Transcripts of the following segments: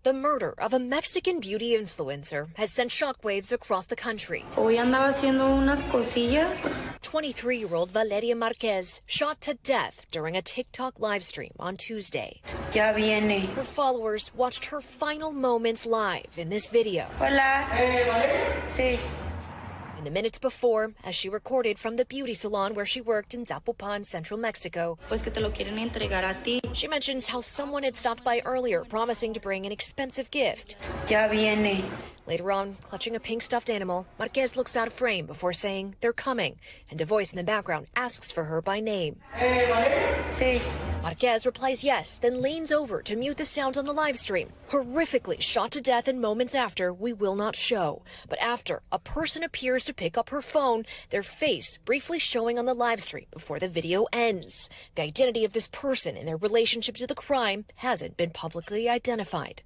The murder of a Mexican beauty influencer has sent shockwaves across the country. Hoy andaba haciendo unas cosillas. 23-year-old Valeria Marquez shot to death during a TikTok livestream on Tuesday. Ya viene. Her followers watched her final moments live in this video. Hola. Sí. In the minutes before, as she recorded from the beauty salon where she worked in Zapopan, central Mexico. Pues que te lo quieren entregar a ti. She mentions how someone had stopped by earlier, promising to bring an expensive gift. Ya viene. Later on, clutching a pink stuffed animal, Marquez looks out of frame before saying, "They're coming," and a voice in the background asks for her by name. Sí. Marquez replies yes, then leans over to mute the sound on the live stream. Horrifically shot to death in moments after, we will not show. But after, a person appears to pick up her phone, their face briefly showing on the live stream before the video ends. The identity of this person and their relationship to the crime hasn't been publicly identified.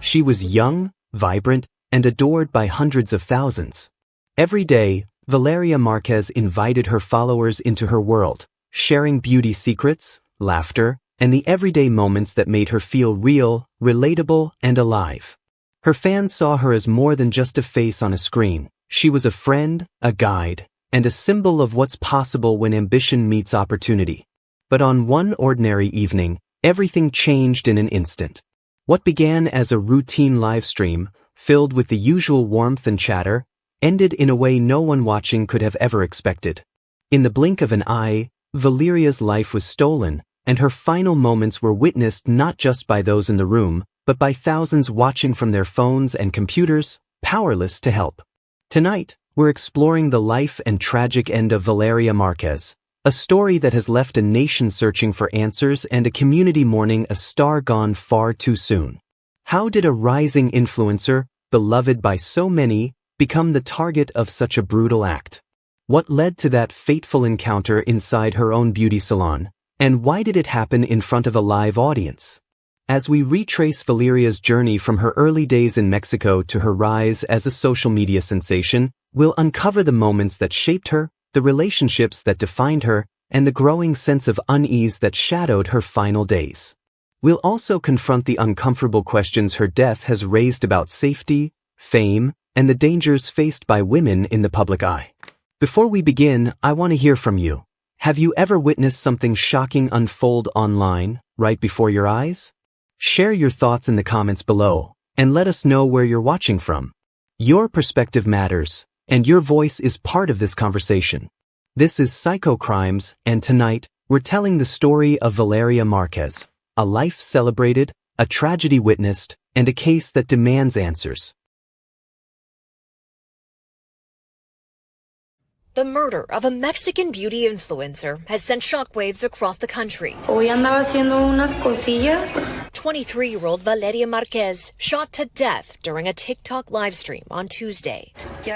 She was young, vibrant, and adored by hundreds of thousands. Every day, Valeria Marquez invited her followers into her world, sharing beauty secrets, laughter, and the everyday moments that made her feel real, relatable, and alive. Her fans saw her as more than just a face on a screen. She was a friend, a guide, and a symbol of what's possible when ambition meets opportunity. But on one ordinary evening, everything changed in an instant. What began as a routine live stream, filled with the usual warmth and chatter, ended in a way no one watching could have ever expected. In the blink of an eye, Valeria's life was stolen, and her final moments were witnessed not just by those in the room, but by thousands watching from their phones and computers, powerless to help. Tonight, we're exploring the life and tragic end of Valeria Marquez, a story that has left a nation searching for answers and a community mourning a star gone far too soon. How did a rising influencer, beloved by so many, become the target of such a brutal act? What led to that fateful encounter inside her own beauty salon, and why did it happen in front of a live audience? As we retrace Valeria's journey from her early days in Mexico to her rise as a social media sensation, we'll uncover the moments that shaped her, the relationships that defined her, and the growing sense of unease that shadowed her final days. We'll also confront the uncomfortable questions her death has raised about safety, fame, and the dangers faced by women in the public eye. Before we begin, I want to hear from you. Have you ever witnessed something shocking unfold online, right before your eyes? Share your thoughts in the comments below, and let us know where you're watching from. Your perspective matters, and your voice is part of this conversation. This is Psycho Crimes, and tonight, we're telling the story of Valeria Marquez, a life celebrated, a tragedy witnessed, and a case that demands answers. The murder of a Mexican beauty influencer has sent shockwaves across the country. Hoy andaba haciendo unas cosillas. 23-year-old Valeria Marquez shot to death during a TikTok livestream on Tuesday.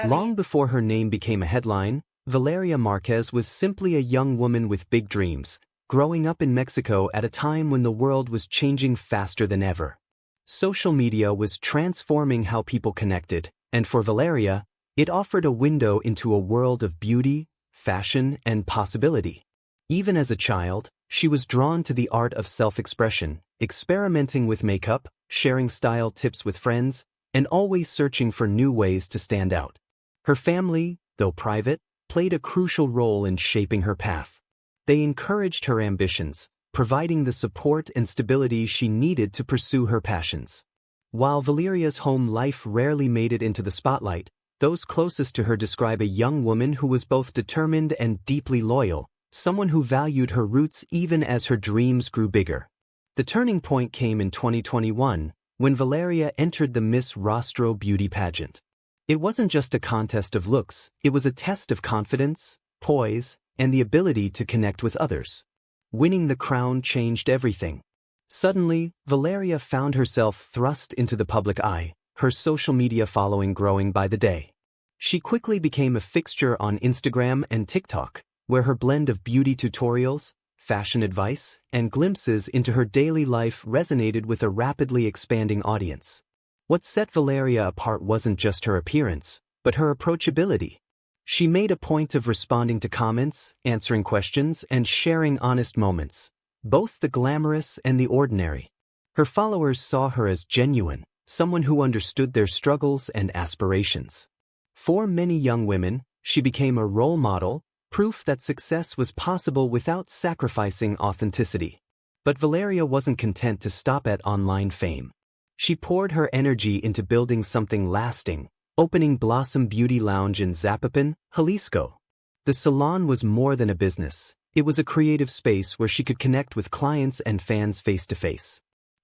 Long before her name became a headline, Valeria Marquez was simply a young woman with big dreams, growing up in Mexico at a time when the world was changing faster than ever. Social media was transforming how people connected, and for Valeria, it offered a window into a world of beauty, fashion, and possibility. Even as a child, she was drawn to the art of self-expression, experimenting with makeup, sharing style tips with friends, and always searching for new ways to stand out. Her family, though private, played a crucial role in shaping her path. They encouraged her ambitions, providing the support and stability she needed to pursue her passions. While Valeria's home life rarely made it into the spotlight, those closest to her describe a young woman who was both determined and deeply loyal, someone who valued her roots even as her dreams grew bigger. The turning point came in 2021, when Valeria entered the Miss Rostro beauty pageant. It wasn't just a contest of looks, it was a test of confidence, poise, and the ability to connect with others. Winning the crown changed everything. Suddenly, Valeria found herself thrust into the public eye, her social media following growing by the day. She quickly became a fixture on Instagram and TikTok, where her blend of beauty tutorials, fashion advice, and glimpses into her daily life resonated with a rapidly expanding audience. What set Valeria apart wasn't just her appearance, but her approachability. She made a point of responding to comments, answering questions, and sharing honest moments, both the glamorous and the ordinary. Her followers saw her as genuine, someone who understood their struggles and aspirations. For many young women, she became a role model, proof that success was possible without sacrificing authenticity. But Valeria wasn't content to stop at online fame. She poured her energy into building something lasting, opening Blossom Beauty Lounge in Zapopan, Jalisco. The salon was more than a business. It was a creative space where she could connect with clients and fans face-to-face.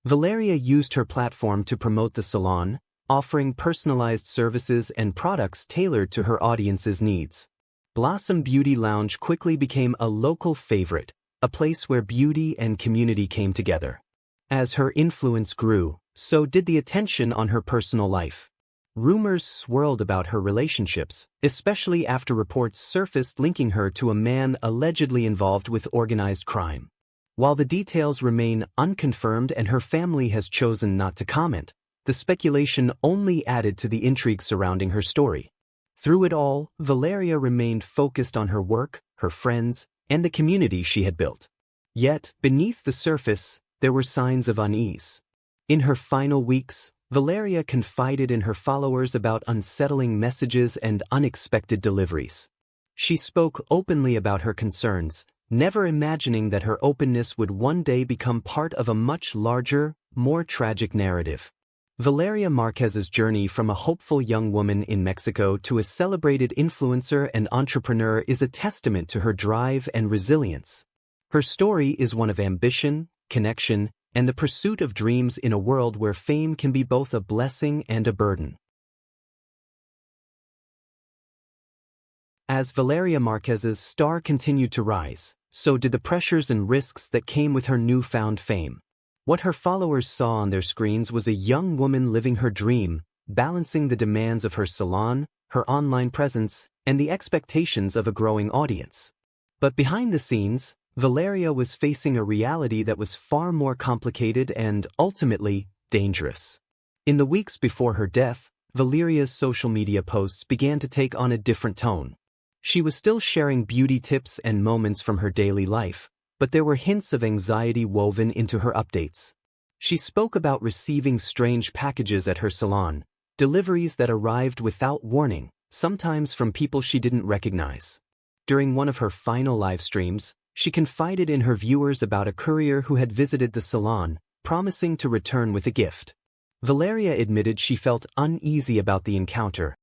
Valeria used her platform to promote the salon, offering personalized services and products tailored to her audience's needs. Blossom Beauty Lounge quickly became a local favorite, a place where beauty and community came together. As her influence grew, so did the attention on her personal life. Rumors swirled about her relationships, especially after reports surfaced linking her to a man allegedly involved with organized crime. While the details remain unconfirmed and her family has chosen not to comment, the speculation only added to the intrigue surrounding her story. Through it all, Valeria remained focused on her work, her friends, and the community she had built. Yet, beneath the surface, there were signs of unease. In her final weeks, Valeria confided in her followers about unsettling messages and unexpected deliveries. She spoke openly about her concerns, never imagining that her openness would one day become part of a much larger, more tragic narrative. Valeria Marquez's journey from a hopeful young woman in Mexico to a celebrated influencer and entrepreneur is a testament to her drive and resilience. Her story is one of ambition, connection, and the pursuit of dreams in a world where fame can be both a blessing and a burden. As Valeria Marquez's star continued to rise, so did the pressures and risks that came with her newfound fame. What her followers saw on their screens was a young woman living her dream, balancing the demands of her salon, her online presence, and the expectations of a growing audience. But behind the scenes, Valeria was facing a reality that was far more complicated and, ultimately, dangerous. In the weeks before her death, Valeria's social media posts began to take on a different tone. She was still sharing beauty tips and moments from her daily life, but there were hints of anxiety woven into her updates. She spoke about receiving strange packages at her salon, deliveries that arrived without warning, sometimes from people she didn't recognize. During one of her final live streams, she confided in her viewers about a courier who had visited the salon, promising to return with a gift. Valeria admitted she felt uneasy about the encounter.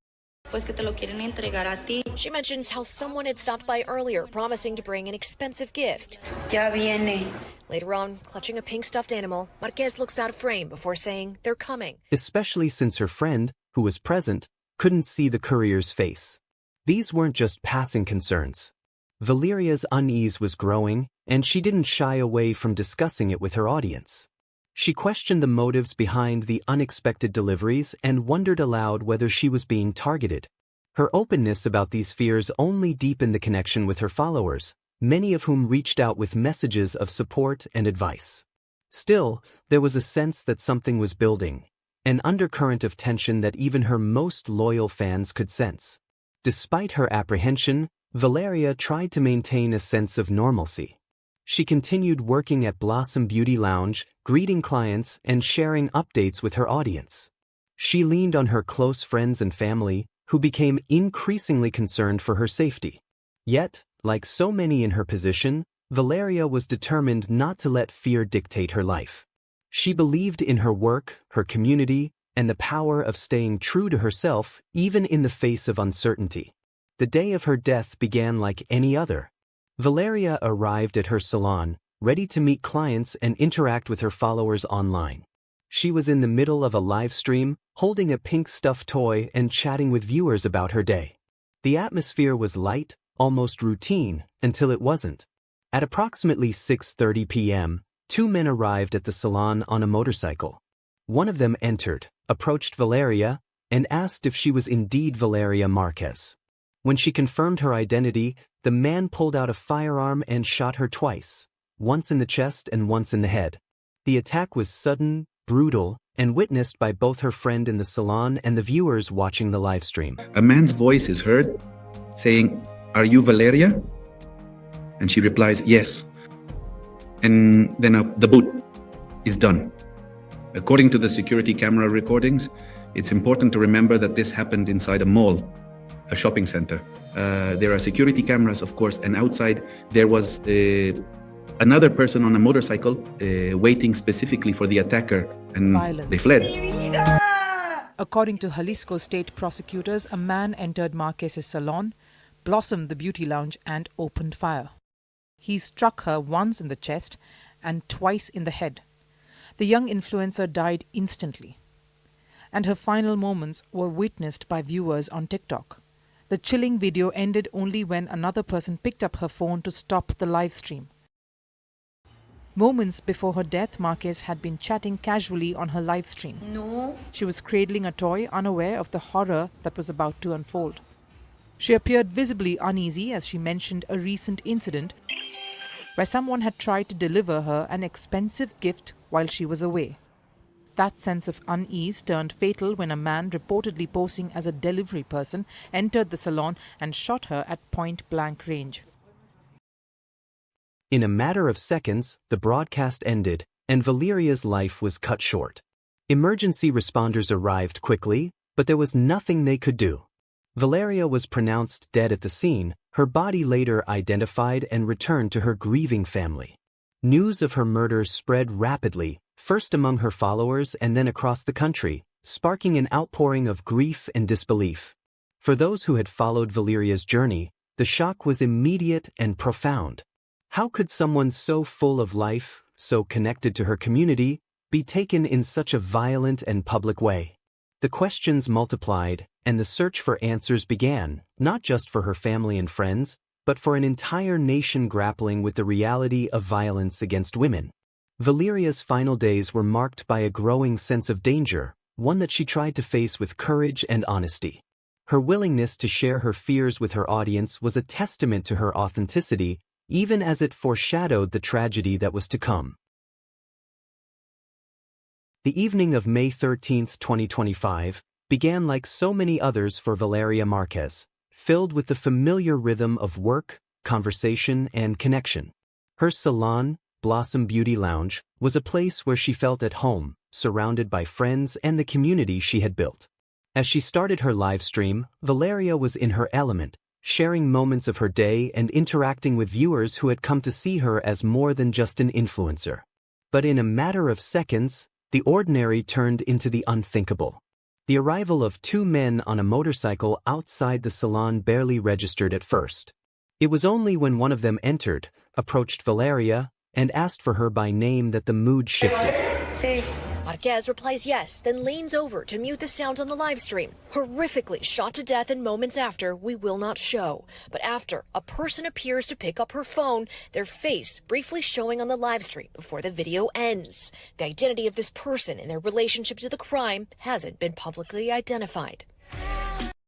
She mentions how someone had stopped by earlier, promising to bring an expensive gift. Ya viene. Later on, clutching a pink stuffed animal, Marquez looks out of frame before saying they're coming. Especially since her friend, who was present, couldn't see the courier's face. These weren't just passing concerns. Valeria's unease was growing, and she didn't shy away from discussing it with her audience. She questioned the motives behind the unexpected deliveries and wondered aloud whether she was being targeted. Her openness about these fears only deepened the connection with her followers, many of whom reached out with messages of support and advice. Still, there was a sense that something was building, an undercurrent of tension that even her most loyal fans could sense. Despite her apprehension, Valeria tried to maintain a sense of normalcy. She continued working at Blossom Beauty Lounge, greeting clients and sharing updates with her audience. She leaned on her close friends and family, who became increasingly concerned for her safety. Yet, like so many in her position, Valeria was determined not to let fear dictate her life. She believed in her work, her community, and the power of staying true to herself, even in the face of uncertainty. The day of her death began like any other. Valeria arrived at her salon, ready to meet clients and interact with her followers online. She was in the middle of a live stream, holding a pink stuffed toy and chatting with viewers about her day. The atmosphere was light, almost routine, until it wasn't. At approximately 6:30 p.m., two men arrived at the salon on a motorcycle. One of them entered, approached Valeria, and asked if she was indeed Valeria Marquez. When she confirmed her identity, the man pulled out a firearm and shot her twice, once in the chest and once in the head. The attack was sudden, brutal, and witnessed by both her friend in the salon and the viewers watching the live stream. A man's voice is heard saying, "Are you Valeria?" And she replies, "Yes." And then the boot is done. According to the security camera recordings, it's important to remember that this happened inside a mall, a shopping center. There are security cameras, of course, and outside there was another person on a motorcycle waiting specifically for the attacker, and Violence. they fled. According to Jalisco state prosecutors, a man entered Marquez's salon, blossomed the beauty lounge and opened fire. He struck her once in the chest and twice in the head. The young influencer died instantly, and her final moments were witnessed by viewers on TikTok. The chilling video ended only when another person picked up her phone to stop the live stream. Moments before her death, Marquez had been chatting casually on her live stream. No. She was cradling a toy, unaware of the horror that was about to unfold. She appeared visibly uneasy as she mentioned a recent incident where someone had tried to deliver her an expensive gift while she was away. That sense of unease turned fatal when a man reportedly posing as a delivery person entered the salon and shot her at point-blank range. In a matter of seconds, the broadcast ended, and Valeria's life was cut short. Emergency responders arrived quickly, but there was nothing they could do. Valeria was pronounced dead at the scene, her body later identified and returned to her grieving family. News of her murder spread rapidly, first among her followers and then across the country, sparking an outpouring of grief and disbelief. For those who had followed Valeria's journey, the shock was immediate and profound. How could someone so full of life, so connected to her community, be taken in such a violent and public way? The questions multiplied, and the search for answers began, not just for her family and friends, but for an entire nation grappling with the reality of violence against women. Valeria's final days were marked by a growing sense of danger, one that she tried to face with courage and honesty. Her willingness to share her fears with her audience was a testament to her authenticity, even as it foreshadowed the tragedy that was to come. The evening of May 13, 2025, began like so many others for Valeria Marquez, filled with the familiar rhythm of work, conversation, and connection. Her salon, Blossom Beauty Lounge, was a place where she felt at home, surrounded by friends and the community she had built. As she started her live stream, Valeria was in her element, sharing moments of her day and interacting with viewers who had come to see her as more than just an influencer. But in a matter of seconds, the ordinary turned into the unthinkable. The arrival of two men on a motorcycle outside the salon barely registered at first. It was only when one of them entered, approached Valeria, and asked for her by name that the mood shifted. Sí. Marquez replies yes, then leans over to mute the sound on the live stream. Horrifically shot to death in moments after, we will not show. But after, a person appears to pick up her phone, their face briefly showing on the live stream before the video ends. The identity of this person and their relationship to the crime hasn't been publicly identified.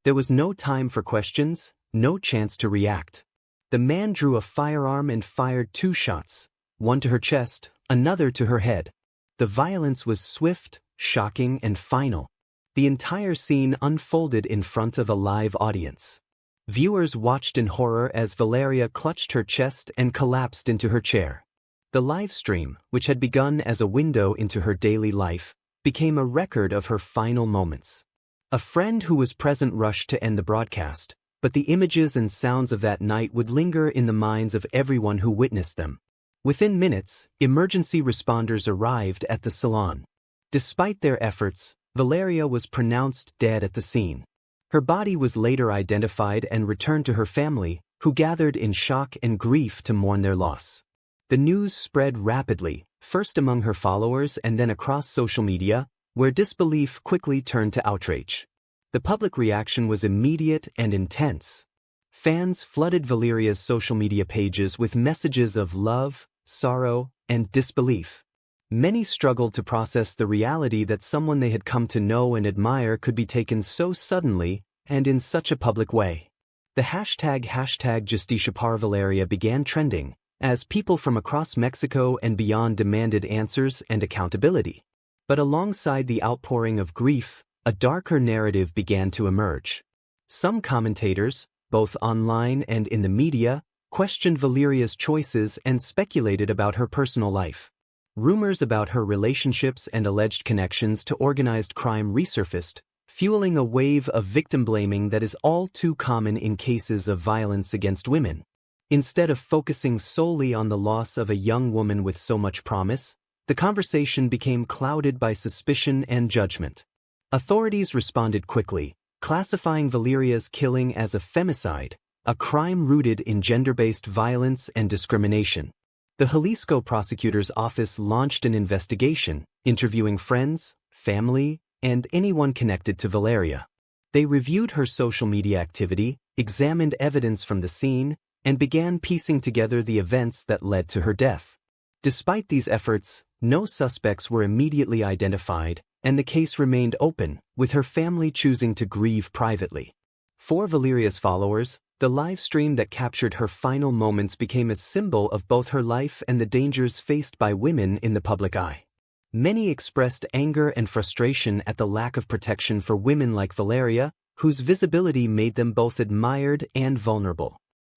There was no time for questions, no chance to react. The man drew a firearm and fired 2 shots, one to her chest, another to her head. The violence was swift, shocking, and final. The entire scene unfolded in front of a live audience. Viewers watched in horror as Valeria clutched her chest and collapsed into her chair. The live stream, which had begun as a window into her daily life, became a record of her final moments. A friend who was present rushed to end the broadcast, but the images and sounds of that night would linger in the minds of everyone who witnessed them. Within minutes, emergency responders arrived at the salon. Despite their efforts, Valeria was pronounced dead at the scene. Her body was later identified and returned to her family, who gathered in shock and grief to mourn their loss. The news spread rapidly, first among her followers and then across social media, where disbelief quickly turned to outrage. The public reaction was immediate and intense. Fans flooded Valeria's social media pages with messages of love, sorrow, and disbelief. Many struggled to process the reality that someone they had come to know and admire could be taken so suddenly and in such a public way. The hashtag #JusticiaParValeria began trending, as people from across Mexico and beyond demanded answers and accountability. But alongside the outpouring of grief, a darker narrative began to emerge. Some commentators, both online and in the media, questioned Valeria's choices and speculated about her personal life. Rumors about her relationships and alleged connections to organized crime resurfaced, fueling a wave of victim blaming that is all too common in cases of violence against women. Instead of focusing solely on the loss of a young woman with so much promise, the conversation became clouded by suspicion and judgment. Authorities responded quickly, classifying Valeria's killing as a femicide, a crime rooted in gender-based violence and discrimination. The Jalisco prosecutor's office launched an investigation, interviewing friends, family, and anyone connected to Valeria. They reviewed her social media activity, examined evidence from the scene, and began piecing together the events that led to her death. Despite these efforts, no suspects were immediately identified, and the case remained open, with her family choosing to grieve privately. For Valeria's followers, the live stream that captured her final moments became a symbol of both her life and the dangers faced by women in the public eye. Many expressed anger and frustration at the lack of protection for women like Valeria, whose visibility made them both admired and vulnerable.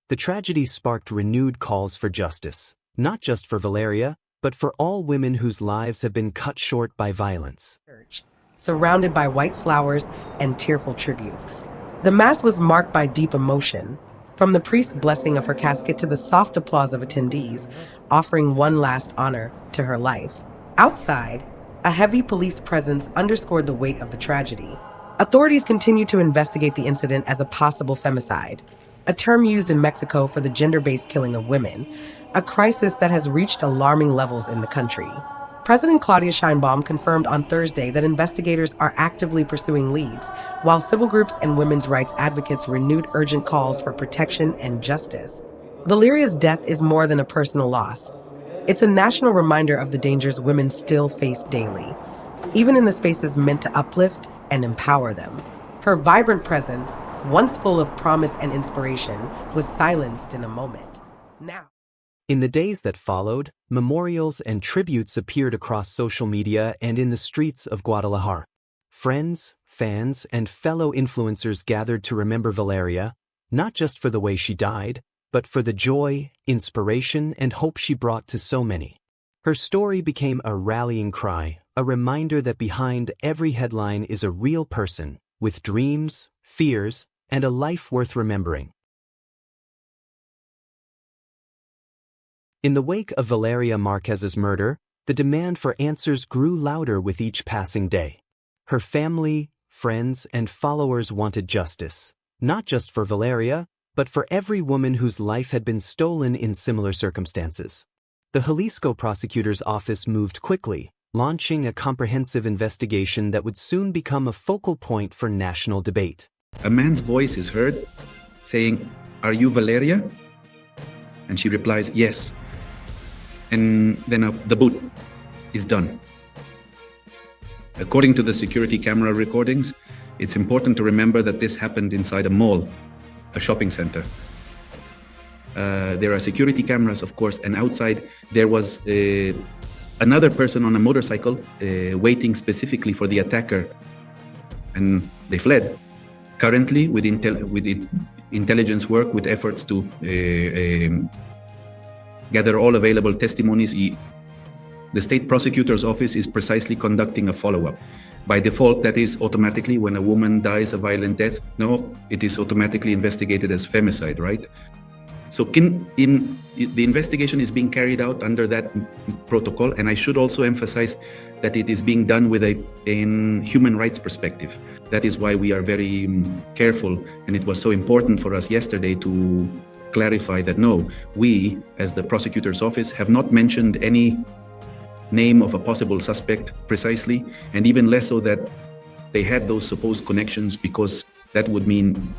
The tragedy sparked renewed calls for justice, not just for Valeria, but for all women whose lives have been cut short by violence. Surrounded by white flowers and tearful tributes. The Mass was marked by deep emotion, from the priest's blessing of her casket to the soft applause of attendees, offering one last honor to her life. Outside, a heavy police presence underscored the weight of the tragedy. Authorities continue to investigate the incident as a possible femicide, a term used in Mexico for the gender-based killing of women, a crisis that has reached alarming levels in the country. President Claudia Sheinbaum confirmed on Thursday that investigators are actively pursuing leads, while civil groups and women's rights advocates renewed urgent calls for protection and justice. Valeria's death is more than a personal loss. It's a national reminder of the dangers women still face daily, even in the spaces meant to uplift and empower them. Her vibrant presence, once full of promise and inspiration, was silenced in a moment. Now, in the days that followed, memorials and tributes appeared across social media and in the streets of Guadalajara. Friends, fans, and fellow influencers gathered to remember Valeria, not just for the way she died, but for the joy, inspiration, and hope she brought to so many. Her story became a rallying cry, a reminder that behind every headline is a real person, with dreams, fears, and a life worth remembering. In the wake of Valeria Marquez's murder, the demand for answers grew louder with each passing day. Her family, friends, and followers wanted justice, not just for Valeria, but for every woman whose life had been stolen in similar circumstances. The Jalisco prosecutor's office moved quickly, launching a comprehensive investigation that would soon become a focal point for national debate. A man's voice is heard saying, "Are you Valeria?" And she replies, "Yes." And then the boot is done. According to the security camera recordings, it's important to remember that this happened inside a mall, a shopping center. There are security cameras, of course, and outside there was another person on a motorcycle waiting specifically for the attacker, and they fled. Currently, with intelligence work, with efforts to gather all available testimonies, the state prosecutor's office is precisely conducting a follow-up. By default, that is automatically when a woman dies a violent death. No, it is automatically investigated as femicide, right? So the investigation is being carried out under that protocol, and I should also emphasize that it is being done with a human rights perspective. That is why we are very careful, and it was so important for us yesterday to clarify that no, we, as the prosecutor's office, have not mentioned any name of a possible suspect precisely, and even less so that they had those supposed connections, because that would mean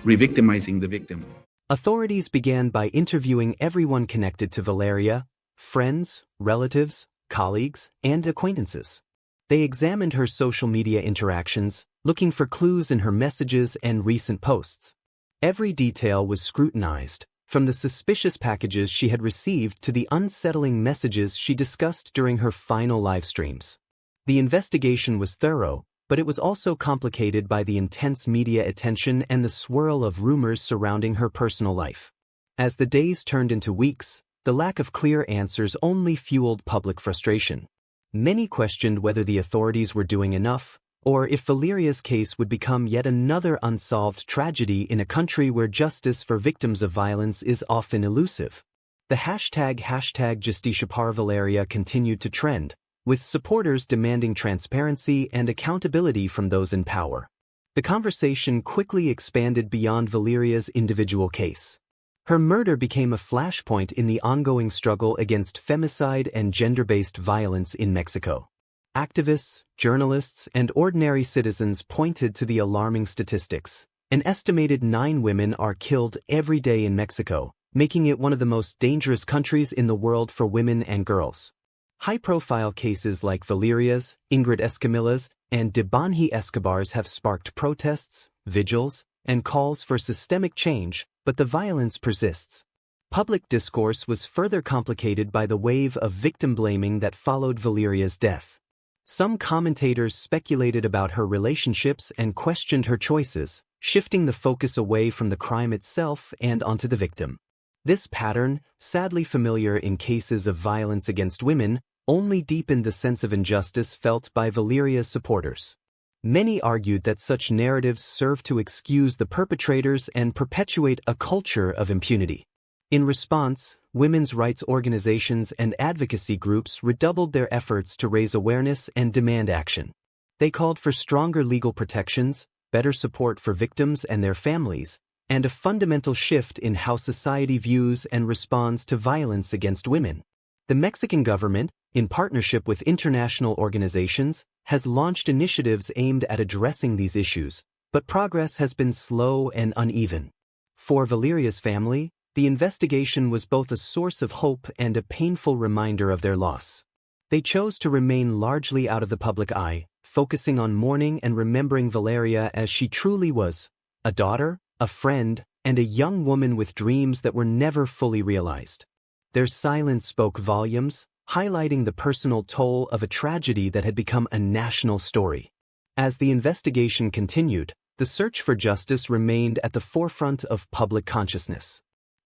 re-victimizing the victim. Authorities began by interviewing everyone connected to Valeria: friends, relatives, colleagues, and acquaintances. They examined her social media interactions, looking for clues in her messages and recent posts. Every detail was scrutinized, from the suspicious packages she had received to the unsettling messages she discussed during her final live streams. The investigation was thorough, but it was also complicated by the intense media attention and the swirl of rumors surrounding her personal life. As the days turned into weeks, the lack of clear answers only fueled public frustration. Many questioned whether the authorities were doing enough, or if Valeria's case would become yet another unsolved tragedy in a country where justice for victims of violence is often elusive. The hashtag Justicia para Valeria continued to trend, with supporters demanding transparency and accountability from those in power. The conversation quickly expanded beyond Valeria's individual case. Her murder became a flashpoint in the ongoing struggle against femicide and gender-based violence in Mexico. Activists, journalists, and ordinary citizens pointed to the alarming statistics. An estimated 9 women are killed every day in Mexico, making it one of the most dangerous countries in the world for women and girls. High-profile cases like Valeria's, Ingrid Escamilla's, and Debanhi Escobar's have sparked protests, vigils, and calls for systemic change, but the violence persists. Public discourse was further complicated by the wave of victim blaming that followed Valeria's death. Some commentators speculated about her relationships and questioned her choices, shifting the focus away from the crime itself and onto the victim. This pattern, sadly familiar in cases of violence against women, only deepened the sense of injustice felt by Valeria's supporters. Many argued that such narratives serve to excuse the perpetrators and perpetuate a culture of impunity. In response, women's rights organizations and advocacy groups redoubled their efforts to raise awareness and demand action. They called for stronger legal protections, better support for victims and their families, and a fundamental shift in how society views and responds to violence against women. The Mexican government, in partnership with international organizations, has launched initiatives aimed at addressing these issues, but progress has been slow and uneven. For Valeria's family, the investigation was both a source of hope and a painful reminder of their loss. They chose to remain largely out of the public eye, focusing on mourning and remembering Valeria as she truly was, a daughter, a friend, and a young woman with dreams that were never fully realized. Their silence spoke volumes, highlighting the personal toll of a tragedy that had become a national story. As the investigation continued, the search for justice remained at the forefront of public consciousness.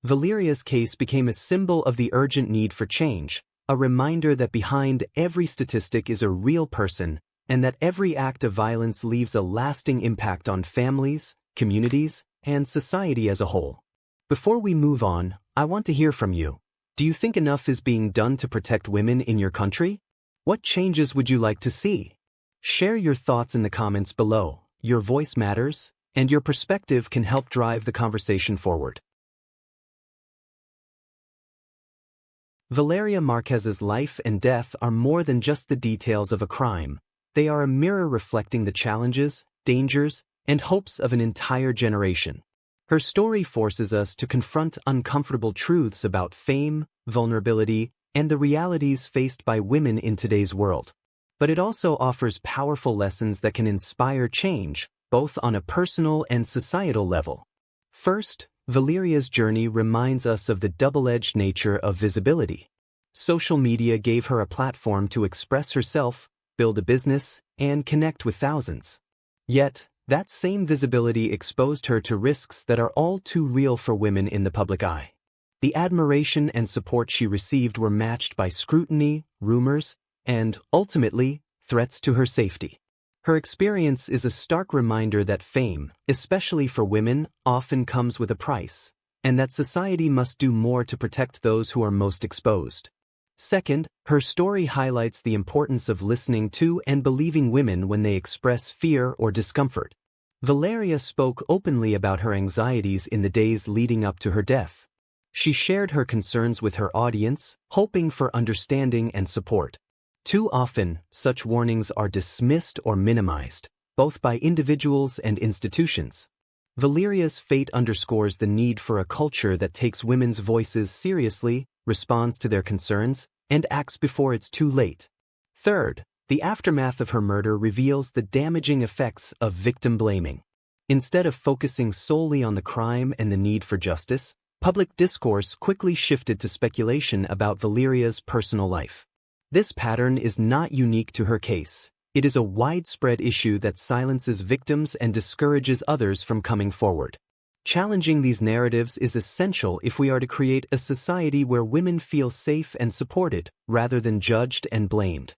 Valeria's case became a symbol of the urgent need for change, a reminder that behind every statistic is a real person, and that every act of violence leaves a lasting impact on families, communities, and society as a whole. Before we move on, I want to hear from you. Do you think enough is being done to protect women in your country? What changes would you like to see? Share your thoughts in the comments below. Your voice matters, and your perspective can help drive the conversation forward. Valeria Marquez's life and death are more than just the details of a crime. They are a mirror reflecting the challenges, dangers, and hopes of an entire generation. Her story forces us to confront uncomfortable truths about fame, vulnerability, and the realities faced by women in today's world. But it also offers powerful lessons that can inspire change, both on a personal and societal level. First, Valeria's journey reminds us of the double-edged nature of visibility. Social media gave her a platform to express herself, build a business, and connect with thousands. Yet, that same visibility exposed her to risks that are all too real for women in the public eye. The admiration and support she received were matched by scrutiny, rumors, and, ultimately, threats to her safety. Her experience is a stark reminder that fame, especially for women, often comes with a price, and that society must do more to protect those who are most exposed. Second, her story highlights the importance of listening to and believing women when they express fear or discomfort. Valeria spoke openly about her anxieties in the days leading up to her death. She shared her concerns with her audience, hoping for understanding and support. Too often, such warnings are dismissed or minimized, both by individuals and institutions. Valeria's fate underscores the need for a culture that takes women's voices seriously, responds to their concerns, and acts before it's too late. Third, the aftermath of her murder reveals the damaging effects of victim blaming. Instead of focusing solely on the crime and the need for justice, public discourse quickly shifted to speculation about Valeria's personal life. This pattern is not unique to her case. It is a widespread issue that silences victims and discourages others from coming forward. Challenging these narratives is essential if we are to create a society where women feel safe and supported, rather than judged and blamed.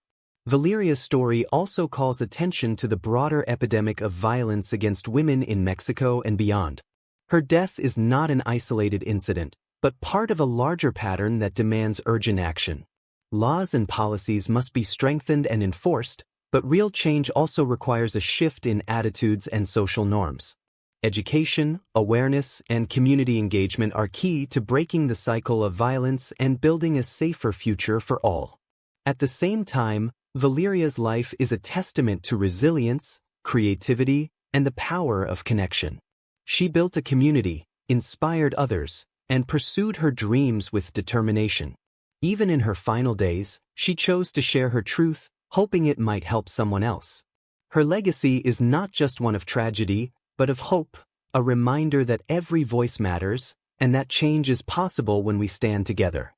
Valeria's story also calls attention to the broader epidemic of violence against women in Mexico and beyond. Her death is not an isolated incident, but part of a larger pattern that demands urgent action. Laws and policies must be strengthened and enforced, but real change also requires a shift in attitudes and social norms. Education, awareness, and community engagement are key to breaking the cycle of violence and building a safer future for all. At the same time, Valeria's life is a testament to resilience, creativity, and the power of connection. She built a community, inspired others, and pursued her dreams with determination. Even in her final days, she chose to share her truth, hoping it might help someone else. Her legacy is not just one of tragedy, but of hope, a reminder that every voice matters, and that change is possible when we stand together.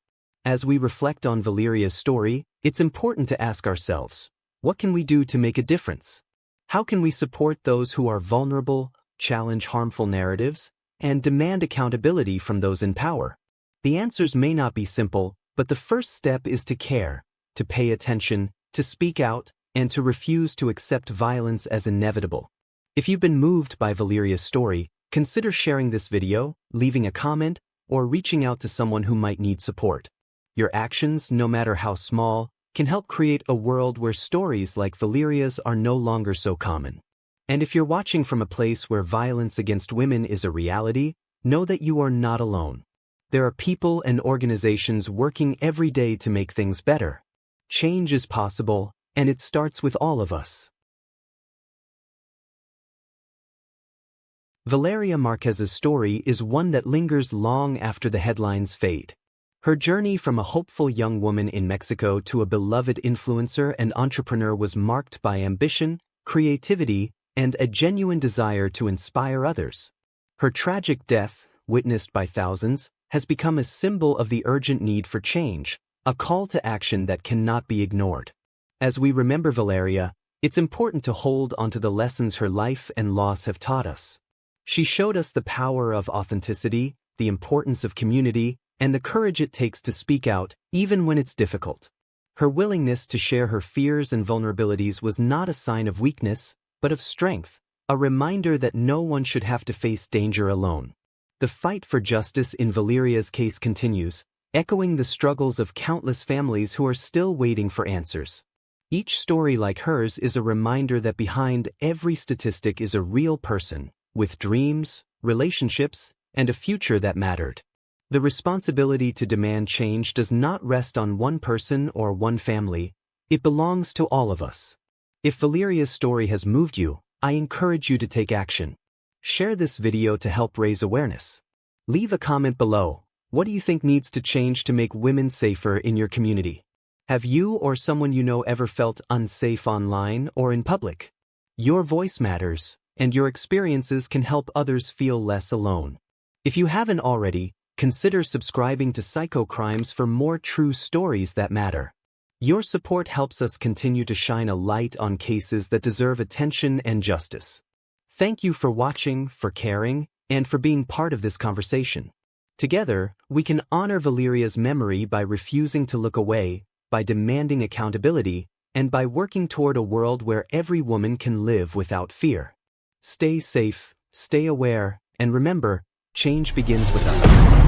As we reflect on Valeria's story, it's important to ask ourselves, what can we do to make a difference? How can we support those who are vulnerable, challenge harmful narratives, and demand accountability from those in power? The answers may not be simple, but the first step is to care, to pay attention, to speak out, and to refuse to accept violence as inevitable. If you've been moved by Valeria's story, consider sharing this video, leaving a comment, or reaching out to someone who might need support. Your actions, no matter how small, can help create a world where stories like Valeria's are no longer so common. And if you're watching from a place where violence against women is a reality, know that you are not alone. There are people and organizations working every day to make things better. Change is possible, and it starts with all of us. Valeria Marquez's story is one that lingers long after the headlines fade. Her journey from a hopeful young woman in Mexico to a beloved influencer and entrepreneur was marked by ambition, creativity, and a genuine desire to inspire others. Her tragic death, witnessed by thousands, has become a symbol of the urgent need for change, a call to action that cannot be ignored. As we remember Valeria, it's important to hold onto the lessons her life and loss have taught us. She showed us the power of authenticity, the importance of community, and the courage it takes to speak out, even when it's difficult. Her willingness to share her fears and vulnerabilities was not a sign of weakness, but of strength, a reminder that no one should have to face danger alone. The fight for justice in Valeria's case continues, echoing the struggles of countless families who are still waiting for answers. Each story like hers is a reminder that behind every statistic is a real person, with dreams, relationships, and a future that mattered. The responsibility to demand change does not rest on one person or one family, it belongs to all of us. If Valeria's story has moved you, I encourage you to take action. Share this video to help raise awareness. Leave a comment below. What do you think needs to change to make women safer in your community? Have you or someone you know ever felt unsafe online or in public? Your voice matters, and your experiences can help others feel less alone. If you haven't already, consider subscribing to Psycho Crimes for more true stories that matter. Your support helps us continue to shine a light on cases that deserve attention and justice. Thank you for watching, for caring, and for being part of this conversation. Together, we can honor Valeria's memory by refusing to look away, by demanding accountability, and by working toward a world where every woman can live without fear. Stay safe, stay aware, and remember, change begins with us.